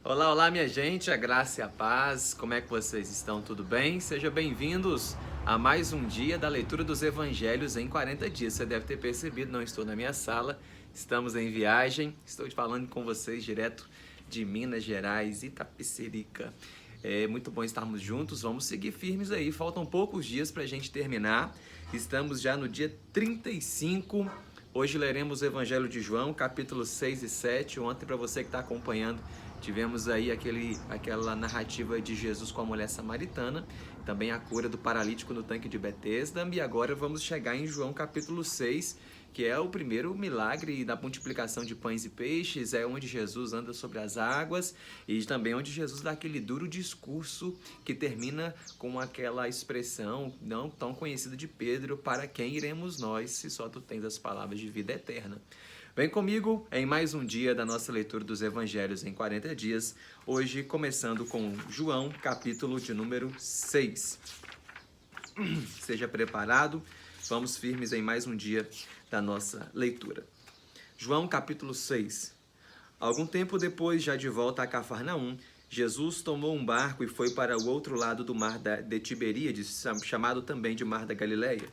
Olá, olá, minha gente, a graça e a paz, como é que vocês estão? Tudo bem? Sejam bem-vindos a mais um dia da leitura dos Evangelhos em 40 dias. Você deve ter percebido, não estou na minha sala, estamos em viagem, estou falando com vocês direto de Minas Gerais, Itapecerica. É muito bom estarmos juntos, vamos seguir firmes aí, faltam poucos dias para a gente terminar, estamos já no dia 35. Hoje leremos o Evangelho de João, capítulo 6 e 7. Ontem, para você que está acompanhando, tivemos aí aquela narrativa de Jesus com a mulher samaritana, também a cura do paralítico no tanque de Betesda, e agora vamos chegar em João capítulo 6, que é o primeiro milagre da multiplicação de pães e peixes, é onde Jesus anda sobre as águas e também onde Jesus dá aquele duro discurso que termina com aquela expressão não tão conhecida de Pedro: para quem iremos nós, se só tu tens as palavras de vida eterna. Vem comigo em mais um dia da nossa leitura dos Evangelhos em 40 dias, hoje começando com João, capítulo de número 6. Seja preparado, vamos firmes em mais um dia da nossa leitura. João, capítulo 6. Algum tempo depois, já de volta a Cafarnaum, Jesus tomou um barco e foi para o outro lado do mar de Tiberíades, chamado também de Mar da Galileia.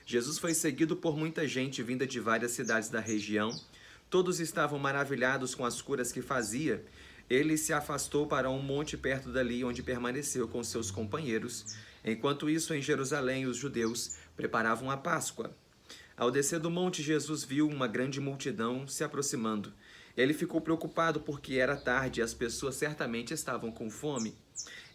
Jesus foi seguido por muita gente vinda de várias cidades da região. Todos estavam maravilhados com as curas que fazia. Ele se afastou para um monte perto dali, onde permaneceu com seus companheiros. Enquanto isso, em Jerusalém, os judeus preparavam a Páscoa. Ao descer do monte, Jesus viu uma grande multidão se aproximando. Ele ficou preocupado porque era tarde e as pessoas certamente estavam com fome.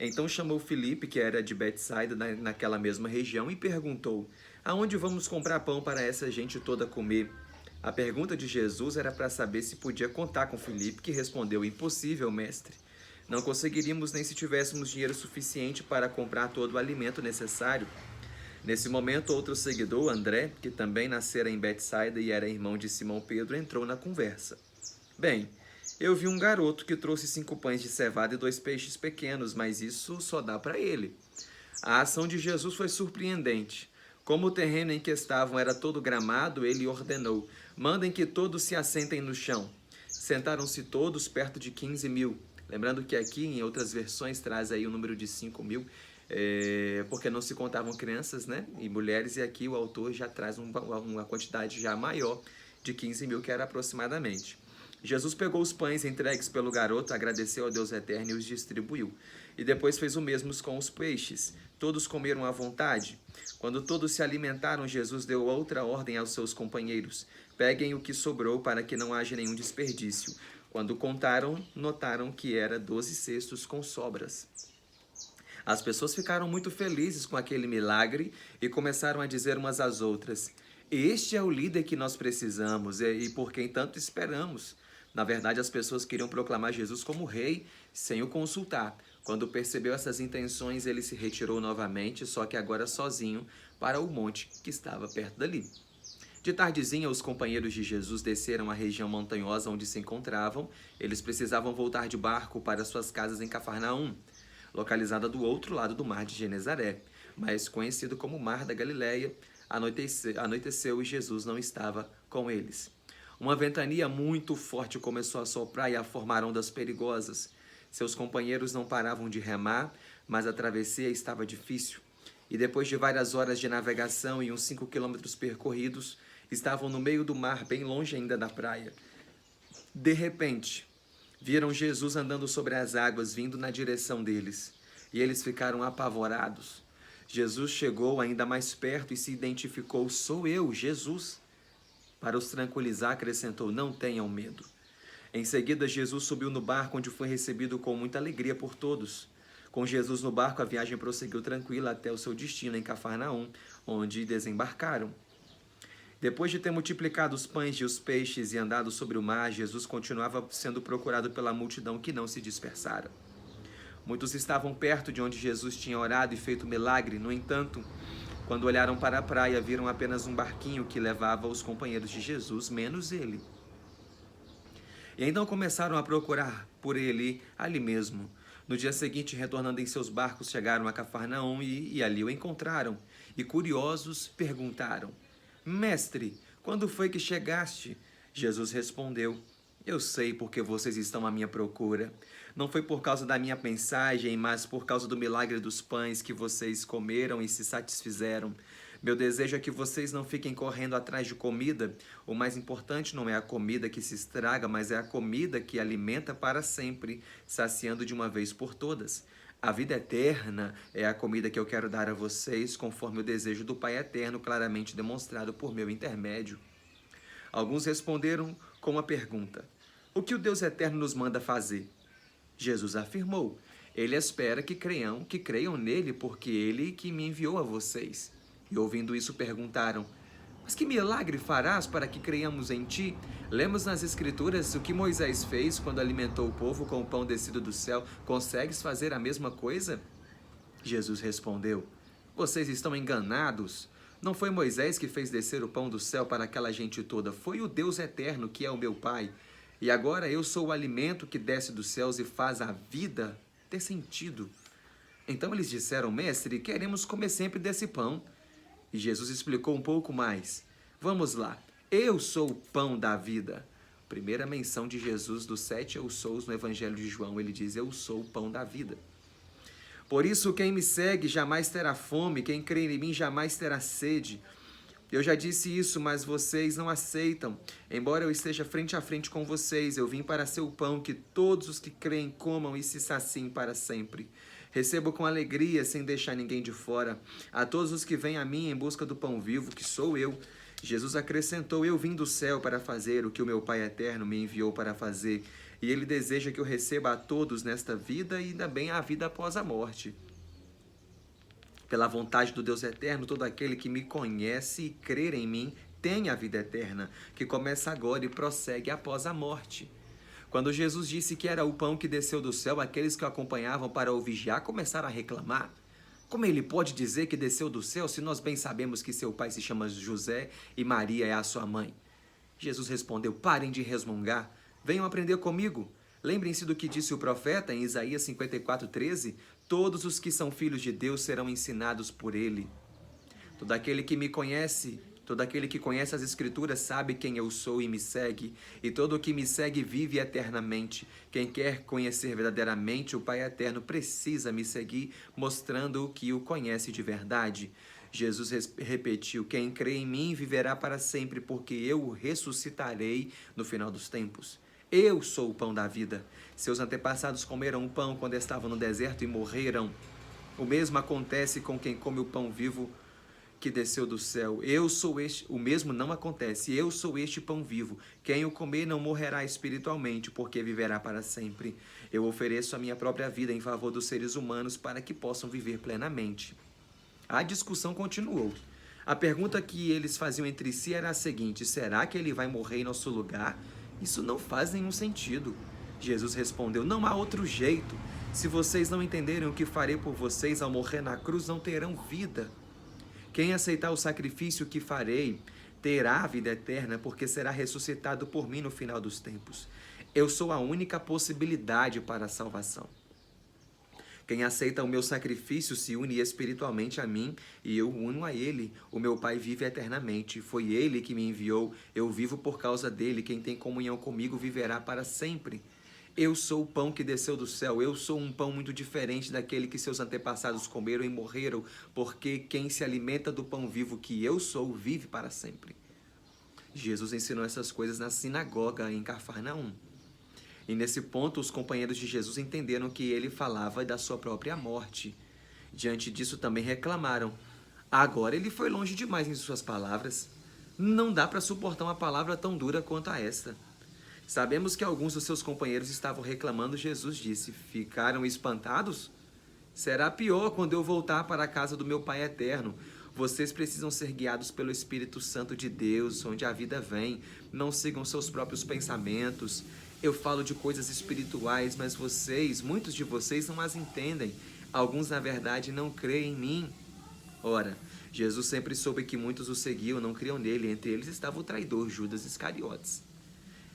Então chamou Filipe, que era de Betsaida, naquela mesma região, e perguntou: aonde vamos comprar pão para essa gente toda comer? A pergunta de Jesus era para saber se podia contar com Filipe, que respondeu: impossível, mestre. Não conseguiríamos nem se tivéssemos dinheiro suficiente para comprar todo o alimento necessário. Nesse momento, outro seguidor, André, que também nascera em Betsaida e era irmão de Simão Pedro, entrou na conversa. Bem, eu vi um garoto que trouxe 5 pães de cevada e 2 peixes pequenos, mas isso só dá para ele. A ação de Jesus foi surpreendente. Como o terreno em que estavam era todo gramado, ele ordenou: mandem que todos se assentem no chão. Sentaram-se todos perto de 15.000. Lembrando que aqui, em outras versões, traz aí o número de 5.000, porque não se contavam crianças, né, e mulheres, e aqui o autor já traz uma quantidade já maior de 15.000, que era aproximadamente. Jesus pegou os pães entregues pelo garoto, agradeceu ao Deus eterno e os distribuiu. E depois fez o mesmo com os peixes. Todos comeram à vontade. Quando todos se alimentaram, Jesus deu outra ordem aos seus companheiros: peguem o que sobrou para que não haja nenhum desperdício. Quando contaram, notaram que era 12 cestos com sobras. As pessoas ficaram muito felizes com aquele milagre e começaram a dizer umas às outras: este é o líder que nós precisamos e por quem tanto esperamos. Na verdade, as pessoas queriam proclamar Jesus como rei sem o consultar. Quando percebeu essas intenções, ele se retirou novamente, só que agora sozinho, para o monte que estava perto dali. De tardezinha, os companheiros de Jesus desceram a região montanhosa onde se encontravam. Eles precisavam voltar de barco para suas casas em Cafarnaum, localizada do outro lado do mar de Genezaré, mas conhecido como Mar da Galileia. Anoiteceu e Jesus não estava com eles. Uma ventania muito forte começou a soprar e a formar ondas perigosas. Seus companheiros não paravam de remar, mas a travessia estava difícil. E depois de várias horas de navegação e uns 5 quilômetros percorridos, estavam no meio do mar, bem longe ainda da praia. De repente, viram Jesus andando sobre as águas, vindo na direção deles. E eles ficaram apavorados. Jesus chegou ainda mais perto e se identificou: sou eu, Jesus. Para os tranquilizar, acrescentou: não tenham medo. Em seguida, Jesus subiu no barco, onde foi recebido com muita alegria por todos. Com Jesus no barco, a viagem prosseguiu tranquila até o seu destino, em Cafarnaum, onde desembarcaram. Depois de ter multiplicado os pães e os peixes e andado sobre o mar, Jesus continuava sendo procurado pela multidão, que não se dispersara. Muitos estavam perto de onde Jesus tinha orado e feito milagre. No entanto, quando olharam para a praia, viram apenas um barquinho que levava os companheiros de Jesus, menos ele. E então começaram a procurar por ele ali mesmo. No dia seguinte, retornando em seus barcos, chegaram a Cafarnaum e ali o encontraram. E curiosos, perguntaram: mestre, quando foi que chegaste? Jesus respondeu: Eu sei porque vocês estão à minha procura. Não foi por causa da minha mensagem, mas por causa do milagre dos pães que vocês comeram e se satisfizeram. Meu desejo é que vocês não fiquem correndo atrás de comida. O mais importante não é a comida que se estraga, mas é a comida que alimenta para sempre, saciando de uma vez por todas. A vida eterna é a comida que eu quero dar a vocês, conforme o desejo do Pai eterno, claramente demonstrado por meu intermédio. Alguns responderam com uma pergunta: o que o Deus eterno nos manda fazer? Jesus afirmou: Ele espera que creiam nele, porque ele que me enviou a vocês. E ouvindo isso perguntaram: mas que milagre farás para que creiamos em ti? Lemos nas Escrituras o que Moisés fez quando alimentou o povo com o pão descido do céu. Consegues fazer a mesma coisa? Jesus respondeu: vocês estão enganados. Não foi Moisés que fez descer o pão do céu para aquela gente toda, foi o Deus eterno que é o meu Pai. E agora eu sou o alimento que desce dos céus e faz a vida ter sentido. Então eles disseram: mestre, queremos comer sempre desse pão. E Jesus explicou um pouco mais. Vamos lá, eu sou o pão da vida. Primeira menção de Jesus dos 7 eu sous no Evangelho de João, ele diz: eu sou o pão da vida. Por isso, quem me segue jamais terá fome, quem crê em mim jamais terá sede. Eu já disse isso, mas vocês não aceitam. Embora eu esteja frente a frente com vocês, eu vim para ser o pão que todos os que creem comam e se saciem para sempre. Recebo com alegria, sem deixar ninguém de fora. A todos os que vêm a mim em busca do pão vivo, que sou eu. Jesus acrescentou: eu vim do céu para fazer o que o meu Pai eterno me enviou para fazer. E ele deseja que eu receba a todos nesta vida e também a vida após a morte. Pela vontade do Deus eterno, todo aquele que me conhece e crer em mim tem a vida eterna, que começa agora e prossegue após a morte. Quando Jesus disse que era o pão que desceu do céu, aqueles que o acompanhavam para o vigiar começaram a reclamar. Como ele pode dizer que desceu do céu se nós bem sabemos que seu pai se chama José e Maria é a sua mãe? Jesus respondeu: parem de resmungar, venham aprender comigo. Lembrem-se do que disse o profeta em Isaías 54:13: todos os que são filhos de Deus serão ensinados por ele. Todo aquele que me conhece, todo aquele que conhece as Escrituras sabe quem eu sou e me segue, e todo o que me segue vive eternamente. Quem quer conhecer verdadeiramente o Pai eterno precisa me seguir, mostrando que o conhece de verdade. Jesus repetiu: quem crê em mim viverá para sempre, porque eu o ressuscitarei no final dos tempos. Eu sou o pão da vida. Seus antepassados comeram o pão quando estavam no deserto e morreram. O mesmo acontece com quem come o pão vivo que desceu do céu. O mesmo não acontece. Eu sou este pão vivo. Quem o comer não morrerá espiritualmente, porque viverá para sempre. Eu ofereço a minha própria vida em favor dos seres humanos para que possam viver plenamente. A discussão continuou. A pergunta que eles faziam entre si era a seguinte: será que ele vai morrer em nosso lugar? Isso não faz nenhum sentido. Jesus respondeu: não há outro jeito. Se vocês não entenderem o que farei por vocês ao morrer na cruz, não terão vida. Quem aceitar o sacrifício que farei terá a vida eterna, porque será ressuscitado por mim no final dos tempos. Eu sou a única possibilidade para a salvação. Quem aceita o meu sacrifício se une espiritualmente a mim e eu uno a ele. O meu Pai vive eternamente. Foi ele que me enviou. Eu vivo por causa dele. Quem tem comunhão comigo viverá para sempre. Eu sou o pão que desceu do céu. Eu sou um pão muito diferente daquele que seus antepassados comeram e morreram, porque quem se alimenta do pão vivo que eu sou vive para sempre. Jesus ensinou essas coisas na sinagoga em Cafarnaum. E nesse ponto, os companheiros de Jesus entenderam que ele falava da sua própria morte. Diante disso, também reclamaram: agora ele foi longe demais em suas palavras. Não dá para suportar uma palavra tão dura quanto a esta. Sabemos que alguns dos seus companheiros estavam reclamando. Jesus disse: ficaram espantados? Será pior quando eu voltar para a casa do meu Pai eterno. Vocês precisam ser guiados pelo Espírito Santo de Deus, onde a vida vem. Não sigam seus próprios pensamentos. Eu falo de coisas espirituais, mas muitos de vocês não as entendem. Alguns, na verdade, não creem em mim. Ora, Jesus sempre soube que muitos o seguiam, não criam nele. Entre eles estava o traidor Judas Iscariotes.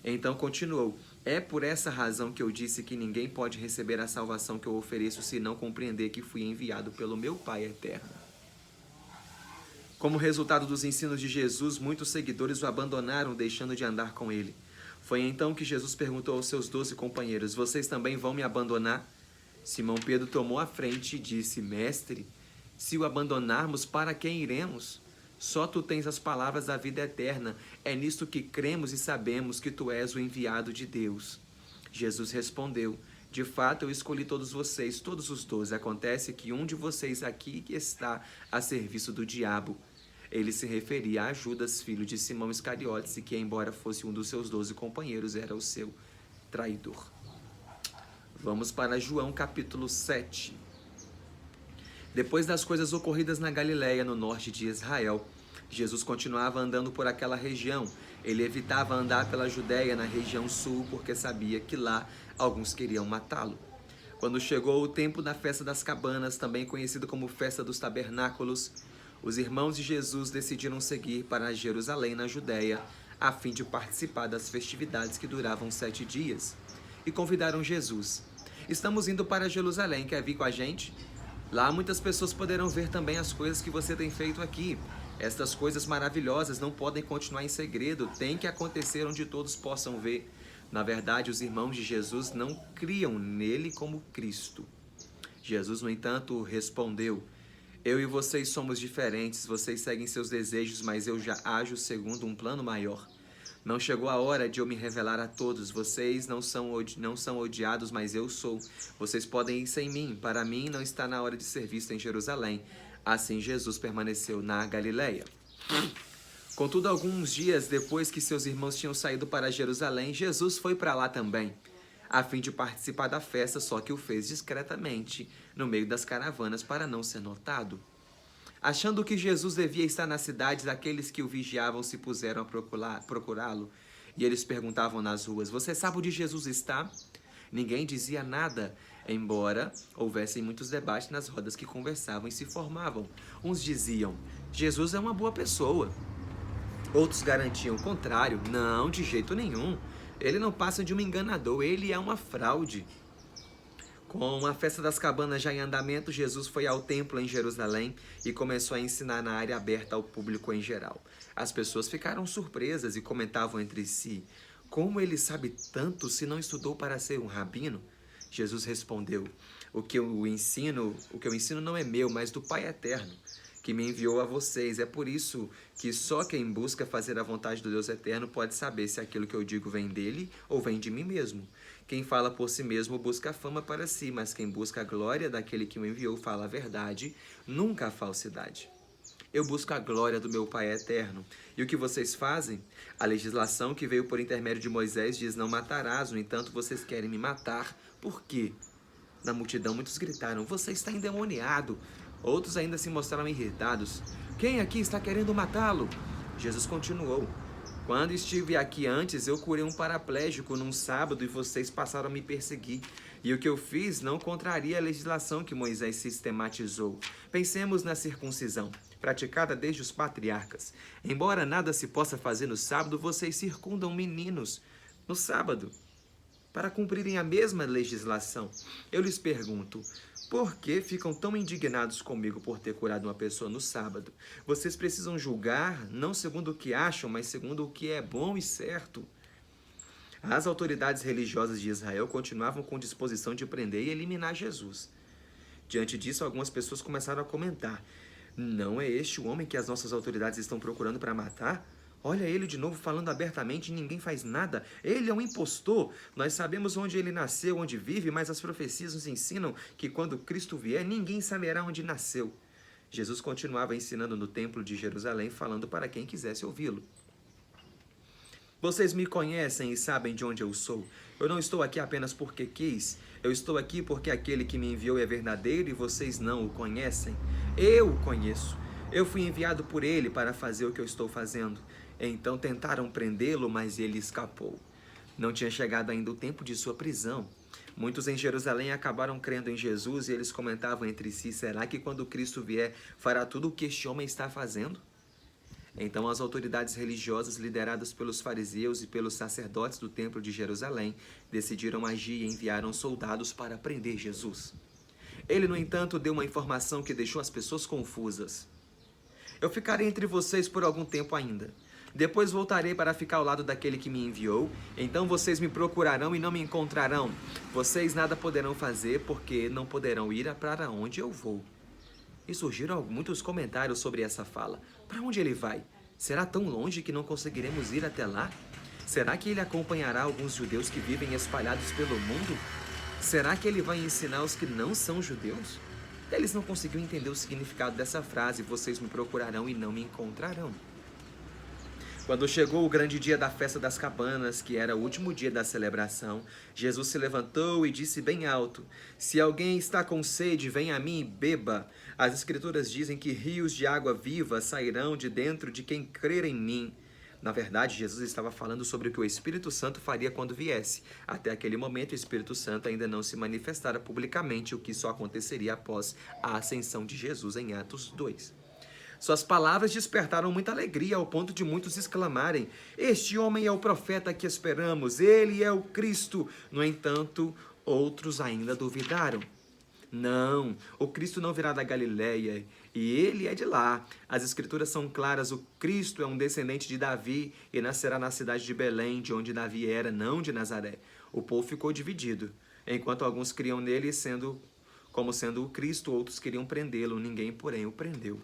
Então continuou: é por essa razão que eu disse que ninguém pode receber a salvação que eu ofereço se não compreender que fui enviado pelo meu Pai eterno. Como resultado dos ensinos de Jesus, muitos seguidores o abandonaram, deixando de andar com ele. Foi então que Jesus perguntou aos seus 12 companheiros: vocês também vão me abandonar? Simão Pedro tomou a frente e disse: Mestre, se o abandonarmos, para quem iremos? Só tu tens as palavras da vida eterna. É nisto que cremos e sabemos que tu és o enviado de Deus. Jesus respondeu: de fato, eu escolhi todos vocês, todos os 12. Acontece que um de vocês aqui está a serviço do diabo. Ele se referia a Judas, filho de Simão Iscariotes, que, embora fosse um dos seus 12 companheiros, era o seu traidor. Vamos para João capítulo 7. Depois das coisas ocorridas na Galiléia, no norte de Israel, Jesus continuava andando por aquela região. Ele evitava andar pela Judéia, na região sul, porque sabia que lá alguns queriam matá-lo. Quando chegou o tempo da festa das cabanas, também conhecido como festa dos tabernáculos, os irmãos de Jesus decidiram seguir para Jerusalém, na Judéia, a fim de participar das festividades que duravam 7 dias. E convidaram Jesus: estamos indo para Jerusalém, quer vir com a gente? Lá muitas pessoas poderão ver também as coisas que você tem feito aqui. Estas coisas maravilhosas não podem continuar em segredo, tem que acontecer onde todos possam ver. Na verdade, os irmãos de Jesus não criam nele como Cristo. Jesus, no entanto, respondeu: eu e vocês somos diferentes, vocês seguem seus desejos, mas eu já ajo segundo um plano maior. Não chegou a hora de eu me revelar a todos. Vocês não são odiados, mas eu sou. Vocês podem ir sem mim. Para mim, não está na hora de ser visto em Jerusalém. Assim, Jesus permaneceu na Galiléia. Contudo, alguns dias depois que seus irmãos tinham saído para Jerusalém, Jesus foi para lá também, a fim de participar da festa, só que o fez discretamente, no meio das caravanas, para não ser notado. Achando que Jesus devia estar nas cidades, aqueles que o vigiavam se puseram a procurá-lo. E eles perguntavam nas ruas: você sabe onde Jesus está? Ninguém dizia nada, embora houvessem muitos debates nas rodas que conversavam e se formavam. Uns diziam: Jesus é uma boa pessoa. Outros garantiam o contrário: não, de jeito nenhum. Ele não passa de um enganador, ele é uma fraude. Com a festa das cabanas já em andamento, Jesus foi ao templo em Jerusalém e começou a ensinar na área aberta ao público em geral. As pessoas ficaram surpresas e comentavam entre si: como ele sabe tanto se não estudou para ser um rabino? Jesus respondeu: o que eu ensino não é meu, mas do Pai eterno, que me enviou a vocês. É por isso que só quem busca fazer a vontade do Deus eterno pode saber se aquilo que eu digo vem dele ou vem de mim mesmo. Quem fala por si mesmo busca a fama para si, mas quem busca a glória daquele que o enviou fala a verdade, nunca a falsidade. Eu busco a glória do meu Pai eterno. E o que vocês fazem? A legislação que veio por intermédio de Moisés diz: não matarás. No entanto, vocês querem me matar. Por quê? Na multidão, muitos gritaram: você está endemoniado. Outros ainda se mostraram irritados: quem aqui está querendo matá-lo? Jesus continuou: quando estive aqui antes, eu curei um paraplégico num sábado e vocês passaram a me perseguir. E o que eu fiz não contraria a legislação que Moisés sistematizou. Pensemos na circuncisão, praticada desde os patriarcas. Embora nada se possa fazer no sábado, vocês circundam meninos no sábado para cumprirem a mesma legislação. Eu lhes pergunto: por que ficam tão indignados comigo por ter curado uma pessoa no sábado? Vocês precisam julgar não segundo o que acham, mas segundo o que é bom e certo. As autoridades religiosas de Israel continuavam com disposição de prender e eliminar Jesus. Diante disso, algumas pessoas começaram a comentar: não é este o homem que as nossas autoridades estão procurando para matar? Olha ele de novo falando abertamente e ninguém faz nada. Ele é um impostor. Nós sabemos onde ele nasceu, onde vive, mas as profecias nos ensinam que quando Cristo vier, ninguém saberá onde nasceu. Jesus continuava ensinando no templo de Jerusalém, falando para quem quisesse ouvi-lo. Vocês me conhecem e sabem de onde eu sou. Eu não estou aqui apenas porque quis. Eu estou aqui porque aquele que me enviou é verdadeiro e vocês não o conhecem. Eu o conheço. Eu fui enviado por ele para fazer o que eu estou fazendo. Então tentaram prendê-lo, mas ele escapou. Não tinha chegado ainda o tempo de sua prisão. Muitos em Jerusalém acabaram crendo em Jesus e eles comentavam entre si: será que quando Cristo vier fará tudo o que este homem está fazendo? Então as autoridades religiosas, lideradas pelos fariseus e pelos sacerdotes do templo de Jerusalém, decidiram agir e enviaram soldados para prender Jesus. Ele, no entanto, deu uma informação que deixou as pessoas confusas: eu ficarei entre vocês por algum tempo ainda. Depois voltarei para ficar ao lado daquele que me enviou. Então vocês me procurarão e não me encontrarão. Vocês nada poderão fazer, porque não poderão ir para onde eu vou. E surgiram muitos comentários sobre essa fala. Para onde ele vai? Será tão longe que não conseguiremos ir até lá? Será que ele acompanhará alguns judeus que vivem espalhados pelo mundo? Será que ele vai ensinar os que não são judeus? Eles não conseguiram entender o significado dessa frase: vocês me procurarão e não me encontrarão. Quando chegou o grande dia da festa das cabanas, que era o último dia da celebração, Jesus se levantou e disse bem alto: se alguém está com sede, venha a mim e beba. As escrituras dizem que rios de água viva sairão de dentro de quem crer em mim. Na verdade, Jesus estava falando sobre o que o Espírito Santo faria quando viesse. Até aquele momento, o Espírito Santo ainda não se manifestara publicamente, o que só aconteceria após a ascensão de Jesus em Atos 2. Suas palavras despertaram muita alegria, ao ponto de muitos exclamarem: este homem é o profeta que esperamos, ele é o Cristo. No entanto, outros ainda duvidaram. Não, o Cristo não virá da Galileia, e ele é de lá. As escrituras são claras: o Cristo é um descendente de Davi e nascerá na cidade de Belém, de onde Davi era, não de Nazaré. O povo ficou dividido. Enquanto alguns criam nele como sendo o Cristo, outros queriam prendê-lo, ninguém, porém, o prendeu.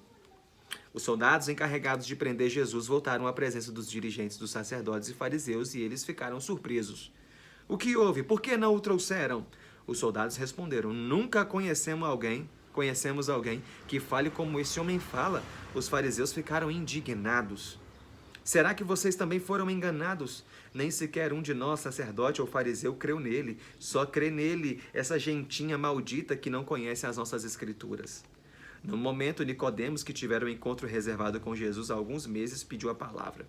Os soldados encarregados de prender Jesus voltaram à presença dos dirigentes dos sacerdotes e fariseus, e eles ficaram surpresos. O que houve? Por que não o trouxeram? Os soldados responderam: nunca conhecemos alguém que fale como esse homem fala. Os fariseus ficaram indignados. Será que vocês também foram enganados? Nem sequer um de nós, sacerdote ou fariseu, creu nele. Só crê nele essa gentinha maldita que não conhece as nossas escrituras. No momento, Nicodemos, que tivera um encontro reservado com Jesus há alguns meses, pediu a palavra.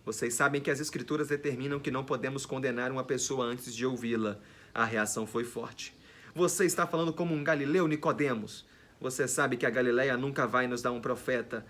Vocês sabem que as escrituras determinam que não podemos condenar uma pessoa antes de ouvi-la. A reação foi forte. Você está falando como um galileu, Nicodemos? Você sabe que a Galileia nunca vai nos dar um profeta.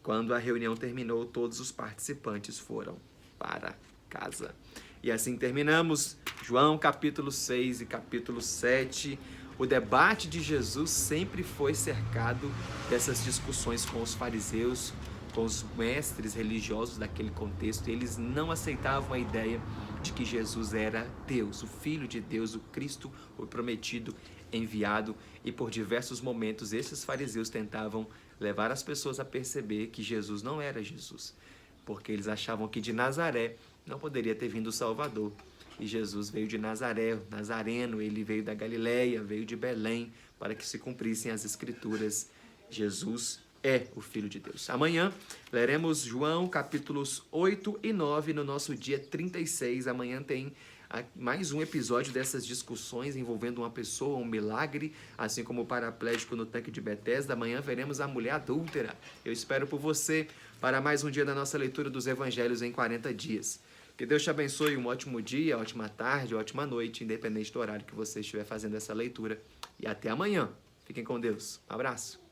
Quando a reunião terminou, todos os participantes foram para casa. E assim terminamos João capítulo 6 e capítulo 7. O debate de Jesus sempre foi cercado dessas discussões com os fariseus, com os mestres religiosos daquele contexto. Eles não aceitavam a ideia de que Jesus era Deus, o Filho de Deus, o Cristo, o prometido, enviado. E por diversos momentos esses fariseus tentavam levar as pessoas a perceber que Jesus não era Jesus, porque eles achavam que de Nazaré não poderia ter vindo o Salvador. E Jesus veio de Nazaré, Nazareno, ele veio da Galileia, veio de Belém, para que se cumprissem as Escrituras. Jesus é o Filho de Deus. Amanhã leremos João capítulos 8 e 9 no nosso dia 36. Amanhã tem mais um episódio dessas discussões envolvendo uma pessoa, um milagre, assim como o paraplégico no tanque de Betesda. Amanhã veremos a mulher adúltera. Eu espero por você para mais um dia da nossa leitura dos Evangelhos em 40 dias. Que Deus te abençoe, um ótimo dia, ótima tarde, ótima noite, independente do horário que você estiver fazendo essa leitura. E até amanhã. Fiquem com Deus. Um abraço.